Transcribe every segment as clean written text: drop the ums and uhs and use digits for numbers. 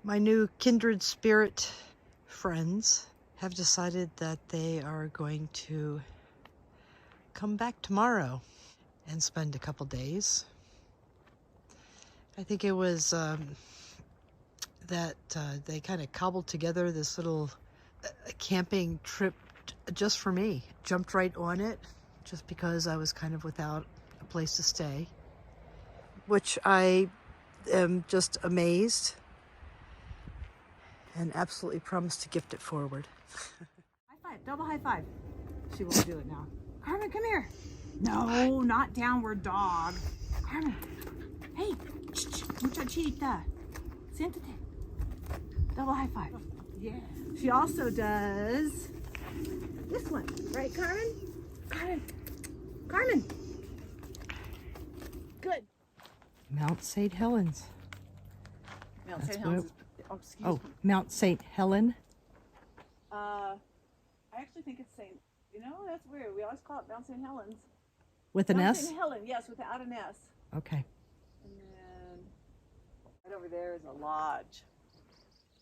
My new kindred spirit friends have decided that they are going to come back tomorrow and spend a couple days. I think it was that they kind of cobbled together this little camping trip just for me. Jumped right on it just because I was kind of without a place to stay, which I am just amazed and absolutely promise to gift it forward. High five, double high five. She won't do it now. Carmen, come here. No, not downward dog. Carmen, hey, muchachita. Siéntate. Double high five. Yeah. She also does this one, right, Carmen? Carmen. Good. Mount St. Helens. Mount That's St. Helens. what- Oh, excuse Oh, me. Mount St. Helen. I actually think it's St. You know, that's weird. We always call it Mount St. Helens. With an Mount S? St. Helen, yes, without an S. Okay. And then right over there is a lodge.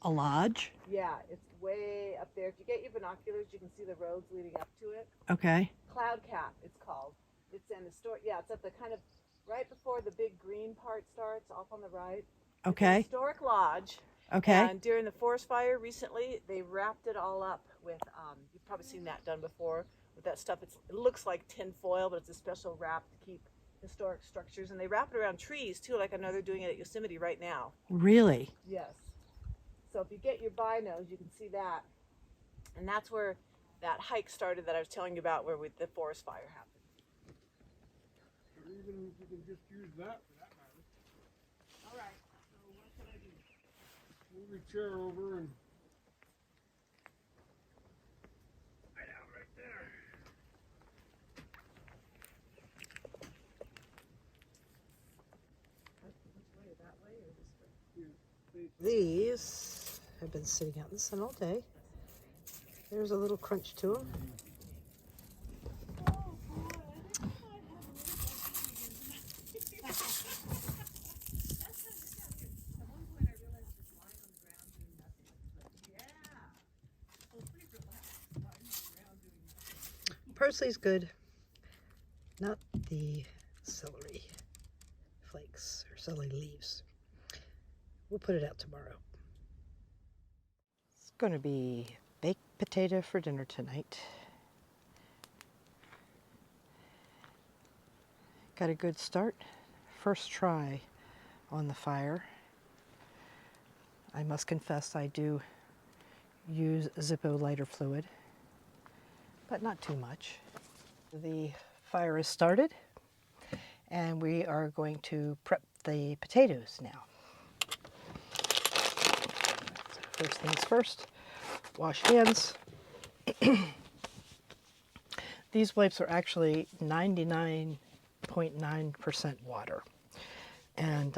A lodge? Yeah, it's way up there. If you get your binoculars, you can see the roads leading up to it. Okay. Cloud Cap, it's called. It's in the store. Yeah, it's at the kind of right before the big green part starts, off on the right. It's an Okay. historic lodge. Okay. And during the forest fire recently, they wrapped it all up with, you've probably seen that done before, with that stuff. It looks like tin foil, but it's a special wrap to keep historic structures. And they wrap it around trees too, like I know they're doing it at Yosemite right now. Really? Yes. So if you get your binos, you can see that. And that's where that hike started that I was telling you about, where the forest fire happened. Or even if you can just use that for that matter. All right. So what should I do? Move your chair over and right out right there. Which way? That way or this way? Yeah, These have been sitting out in the sun all day. There's a little crunch to them. Parsley's good, not the celery flakes or celery leaves. We'll put it out tomorrow. It's going to be baked potato for dinner tonight. Got a good start. First try on the fire. I must confess I do use Zippo lighter fluid, but not too much. The fire is started and we are going to prep the potatoes now. First things first, wash hands. These wipes are actually 99.9% water. And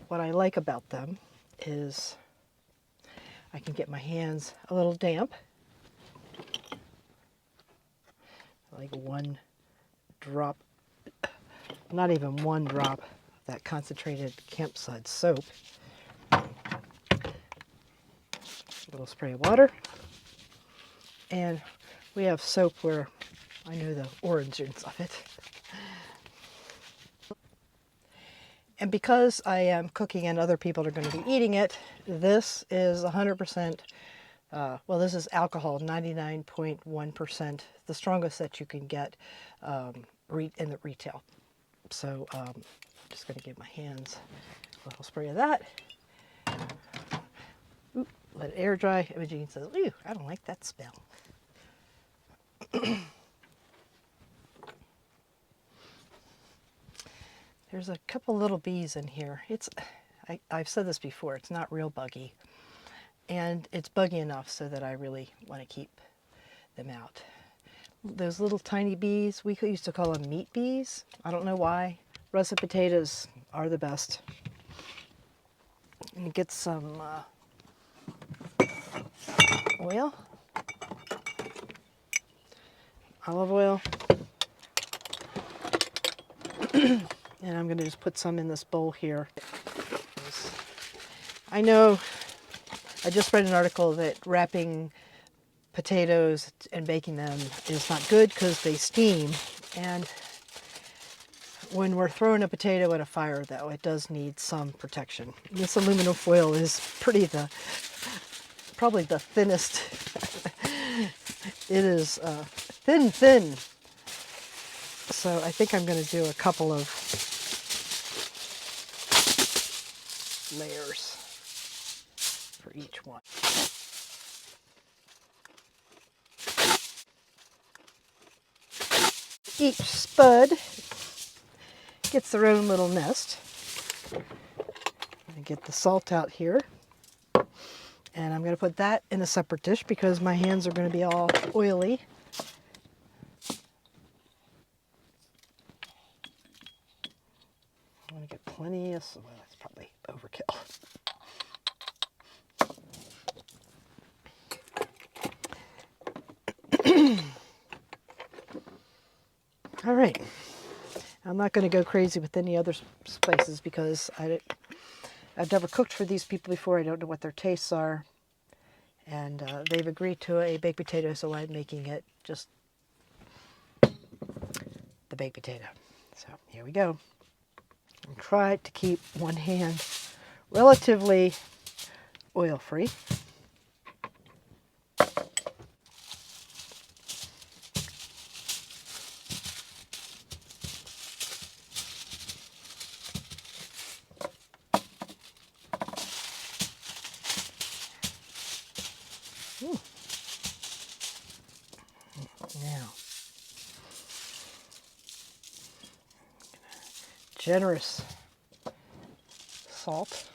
what I like about them is I can get my hands a little damp. Like one drop, not even one drop of that concentrated Campfire soap. A little spray of water. And we have soap where I know the origins of it. And because I am cooking and other people are going to be eating it, this is 100%, well, this is alcohol, 99.1%, the strongest that you can get in the retail. So I'm just going to give my hands a little spray of that. Ooh, let it air dry. Imogene says, "Ooh, I don't like that smell." There's a couple little bees in here. I've said this before, it's not real buggy. And it's buggy enough so that I really want to keep them out. Those little tiny bees, we used to call them meat bees. I don't know why. Russet potatoes are the best. And get some oil, olive oil. And I'm going to just put some in this bowl here. I know I just read an article that wrapping potatoes and baking them is not good because they steam. And when we're throwing a potato at a fire, though, it does need some protection. This aluminum foil is probably the thinnest. It is thin. So I think I'm going to do a couple of layers for each one. Each spud gets their own little nest. I'm going to get the salt out here. And I'm going to put that in a separate dish because my hands are going to be all oily. I'm going to get plenty of, well, that's probably overkill. All right. I'm not going to go crazy with any other spices because I've never cooked for these people before. I don't know what their tastes are. And they've agreed to a baked potato, so I'm making it just the baked potato. So here we go. And try to keep one hand relatively oil-free. Now, generous salt.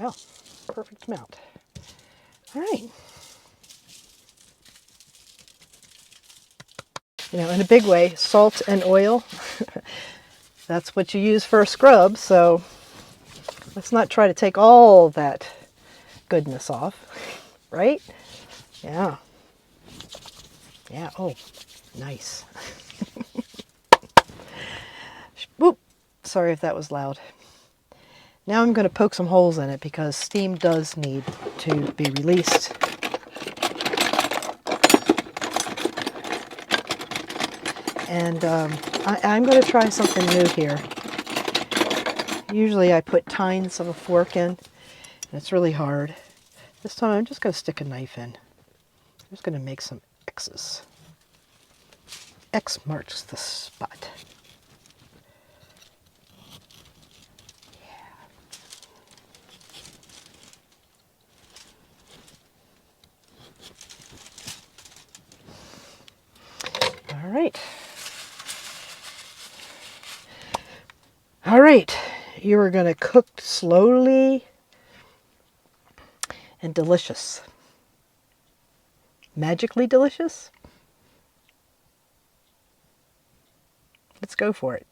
Oh, perfect amount. All right. You know, in a big way, salt and oil, that's what you use for a scrub, so let's not try to take all that goodness off, right? Yeah. Yeah, oh, nice. Whoop, sorry if that was loud. Now I'm going to poke some holes in it because steam does need to be released. And I'm going to try something new here. Usually I put tines of a fork in, and it's really hard. This time I'm just going to stick a knife in. I'm just going to make some X's. X marks the spot. All right. All right. You are going to cook slowly and delicious. Magically delicious? Let's go for it.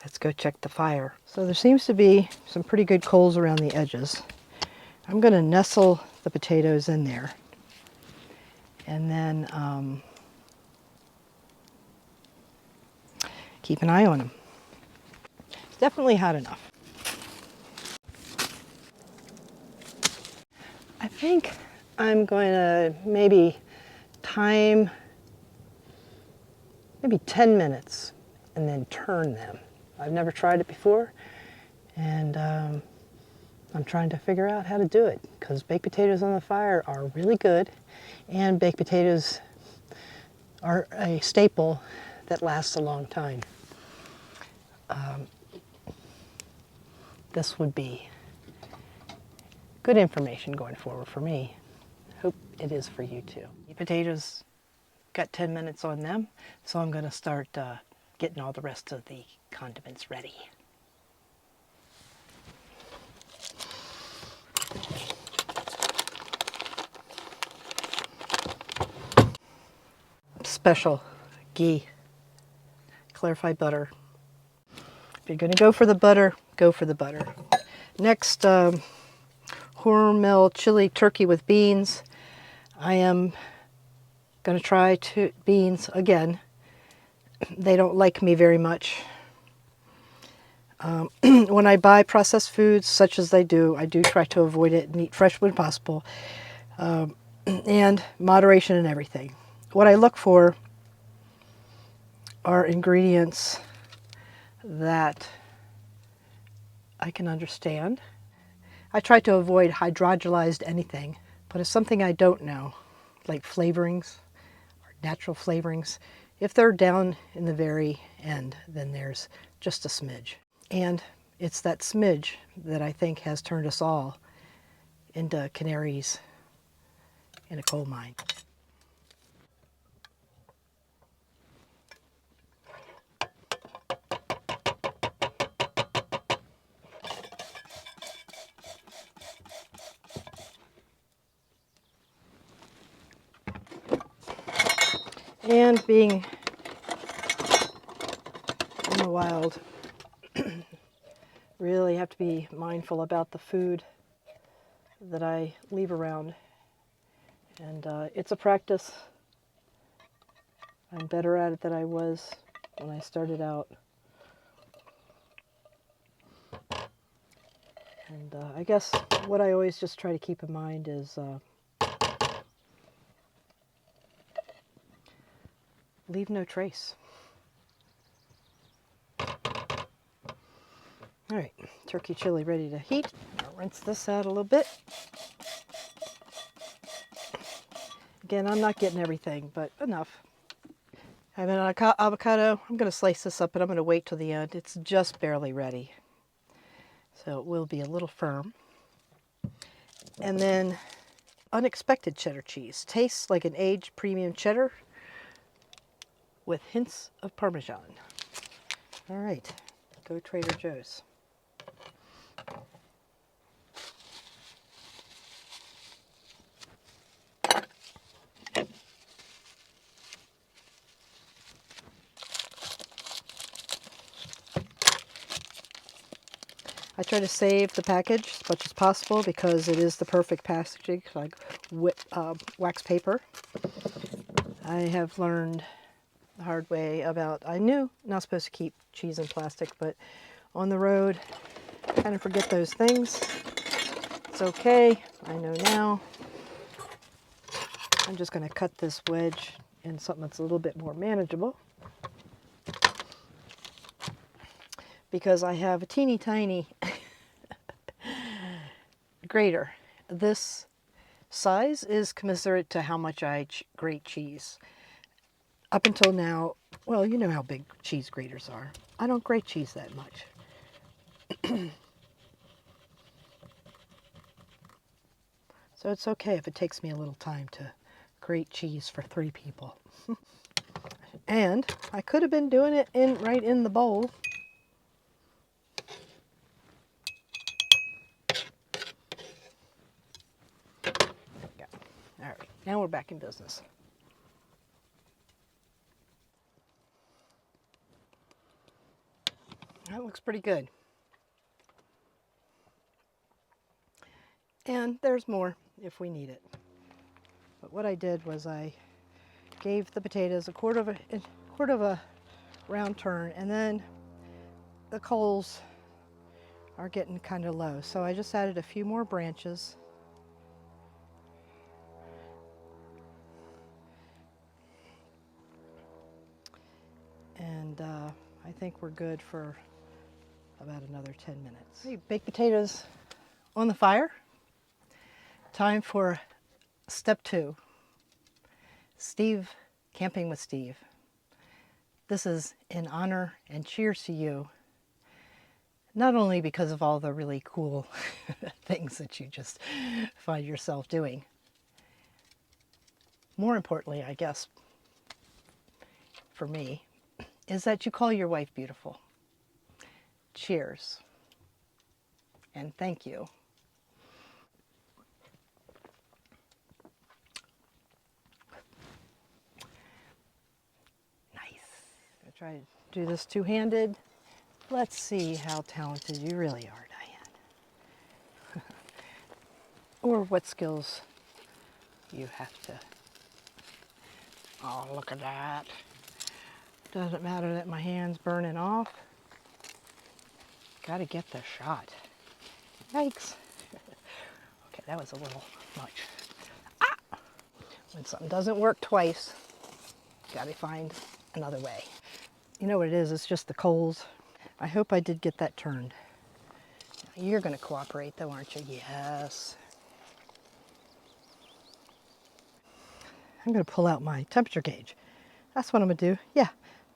Let's go check the fire. So there seems to be some pretty good coals around the edges. I'm going to nestle the potatoes in there. And then keep an eye on them. It's definitely hot enough. I think I'm going to maybe time maybe 10 minutes and then turn them. I've never tried it before, and I'm trying to figure out how to do it because baked potatoes on the fire are really good, and baked potatoes are a staple that lasts a long time. This would be good information going forward for me. Hope it is for you too. The potatoes got 10 minutes on them, so I'm going to start getting all the rest of the condiments ready. special ghee, clarified butter. If you're going to go for the butter, go for the butter. Next, Hormel chili turkey with beans. I am going to try beans again. They don't like me very much. When I buy processed foods, such as I do try to avoid it and eat fresh when possible. And moderation in everything. What I look for are ingredients that I can understand. I try to avoid hydrogenized anything, but if something I don't know, like flavorings or natural flavorings, if they're down in the very end, then there's just a smidge. And it's that smidge that I think has turned us all into canaries in a coal mine. And being in the wild, really have to be mindful about the food that I leave around. And it's a practice. I'm better at it than I was when I started out. And I guess what I always just try to keep in mind is leave no trace. All right, turkey chili ready to heat. I'll rinse this out a little bit. Again, I'm not getting everything, but enough. I have an avocado. I'm going to slice this up, and I'm going to wait till the end. It's just barely ready, so it will be a little firm. And then unexpected cheddar cheese. Tastes like an aged premium cheddar with hints of Parmesan. All right, go Trader Joe's. I try to save the package as much as possible because it is the perfect packaging, like wax paper. I have learned the hard way about, I knew not supposed to keep cheese in plastic, but on the road, kind of forget those things. It's okay, I know now. I'm just going to cut this wedge in something that's a little bit more manageable, because I have a teeny tiny grater. This size is commensurate to how much I grate cheese. Up until now, well, you know how big cheese graters are. I don't grate cheese that much. So it's okay if it takes me a little time to grate cheese for 3 people. And I could have been doing it right in the bowl. Yeah. All right, now we're back in business. That looks pretty good. And there's more if we need it. But what I did was I gave the potatoes a quarter of a round turn, and then the coals are getting kind of low. So I just added a few more branches. And I think we're good for about another 10 minutes. Hey, baked potatoes on the fire. Time for step 2. Steve, camping with Steve. This is in honor and cheers to you. Not only because of all the really cool things that you just find yourself doing. More importantly, I guess, for me, is that you call your wife beautiful. Cheers. And thank you. Try to do this two-handed. Let's see how talented you really are, Diane. Or what skills you have to. Oh, look at that. Doesn't matter that my hand's burning off. Gotta get the shot. Yikes. Okay, that was a little much. Ah! When something doesn't work twice, gotta find another way. You know what it is? It's just the coals. I hope I did get that turned. You're gonna cooperate though, aren't you? Yes. I'm gonna pull out my temperature gauge. That's what I'm gonna do. Yeah,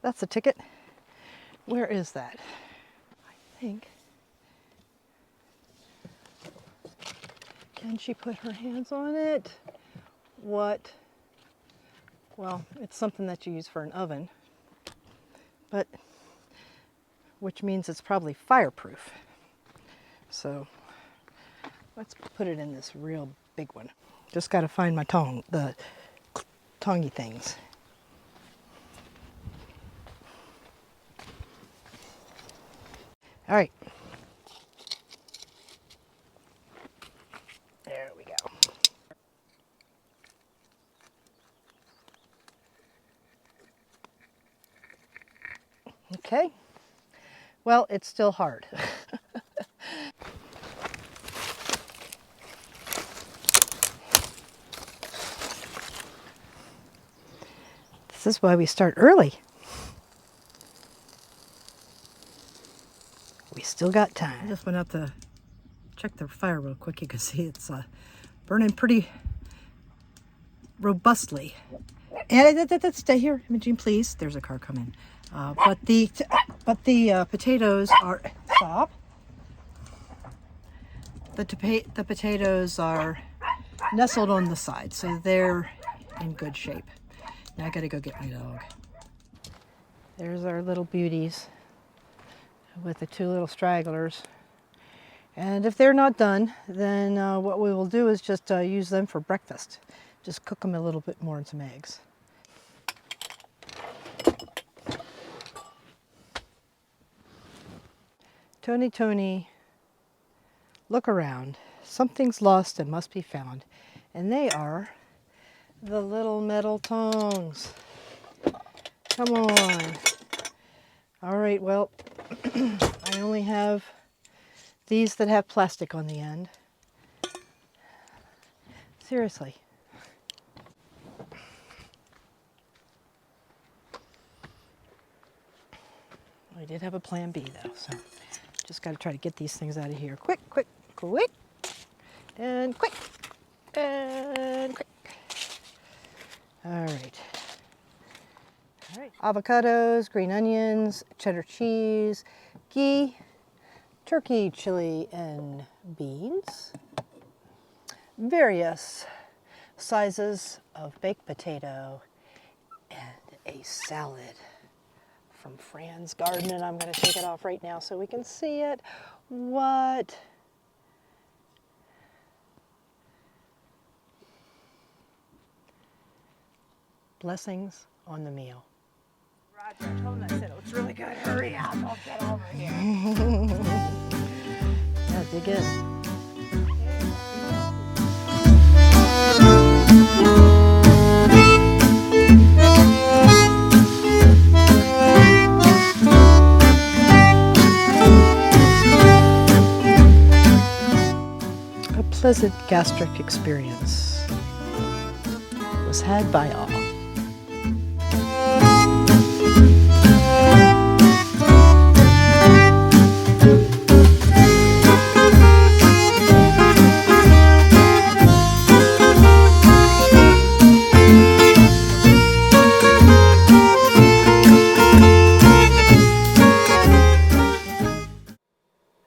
that's the ticket. Where is that? I think. Can she put her hands on it? What? Well, it's something that you use for an oven, but which means it's probably fireproof. So let's put it in this real big one. Just got to find my tong, the tongy things. All right. There we go. Okay. Well, it's still hard. This is why we start early. We still got time. I just went out to check the fire real quick. You can see it's burning pretty robustly. And stay here, Imogene, please. There's a car coming. But the potatoes are stop. The potatoes are nestled on the side, so they're in good shape. Now I gotta go get my dog. There's our little beauties with the two little stragglers. And if they're not done, then what we will do is just use them for breakfast. Just cook them a little bit more in some eggs. Tony, Tony, look around. Something's lost and must be found. And they are the little metal tongs. Come on. All right, well, I only have these that have plastic on the end. Seriously. I did have a plan B though, so just got to try to get these things out of here. Quick, quick, quick, and quick, and quick. All right. All right. Avocados, green onions, cheddar cheese, ghee, turkey, chili, and beans. Various sizes of baked potato and a salad from Fran's garden, and I'm going to take it off right now so we can see it. What? Blessings on the meal. Roger, I told him I said it looks really good. Hurry up, I'll get over here. Yeah, dig in. A pleasant gastric experience was had by all.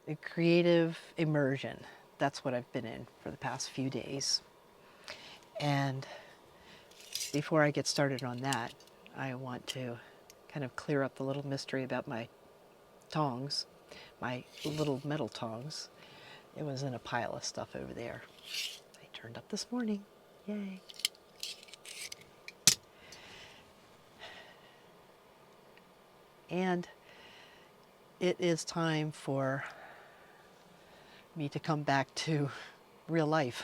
A creative immersion. That's what I've been in for the past few days. And before I get started on that, I want to kind of clear up the little mystery about my tongs, my little metal tongs. It was in a pile of stuff over there. They turned up this morning. Yay. and it is time for me to come back to real life.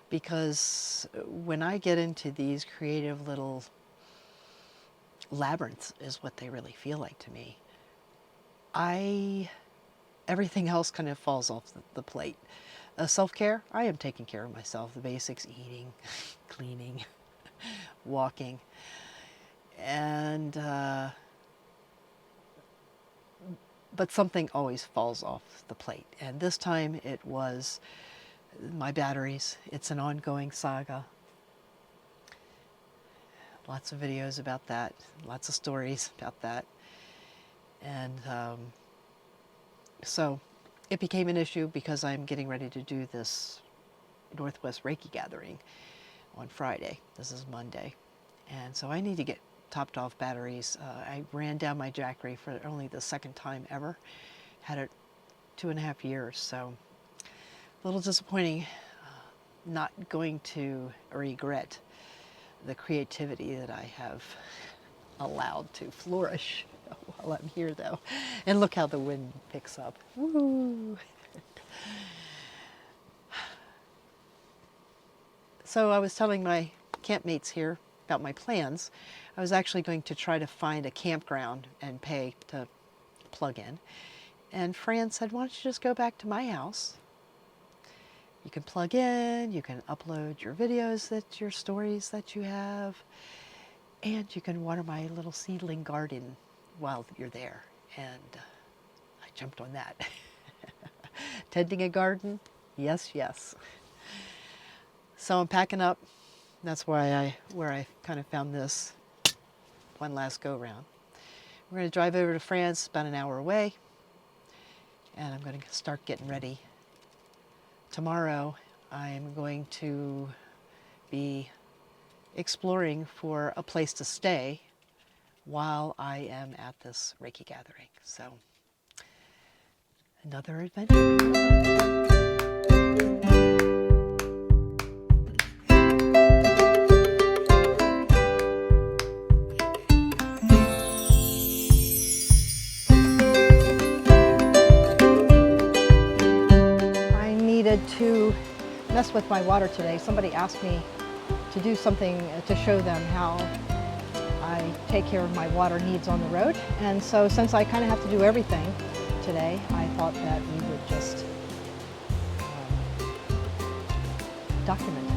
Because when I get into these creative little labyrinths, is what they really feel like to me, everything else kind of falls off the plate. Self-care, I am taking care of myself, the basics: eating, cleaning, walking, and but something always falls off the plate, and this time it was my batteries. It's an ongoing saga. Lots of videos about that, lots of stories about that, and so it became an issue because I'm getting ready to do this Northwest Reiki gathering on Friday. This is Monday. And so I need to get topped off batteries. I ran down my Jackery for only the second time ever. Had it 2.5 years, so a little disappointing. Not going to regret the creativity that I have allowed to flourish while I'm here, though. And look how the wind picks up. Woo! So I was telling my campmates here about my plans. I was actually going to try to find a campground and pay to plug in. And Fran said, why don't you just go back to my house? You can plug in, you can upload your videos, your stories that you have, and you can water my little seedling garden while you're there. And I jumped on that. Tending a garden? Yes, yes. So I'm packing up. That's where I kind of found this one last go round. We're going to drive over to France, about an hour away, and I'm going to start getting ready. Tomorrow I'm going to be exploring for a place to stay while I am at this Reiki gathering. So another adventure. To mess with my water today. Somebody asked me to do something to show them how I take care of my water needs on the road. And so since I kind of have to do everything today, I thought that we would just document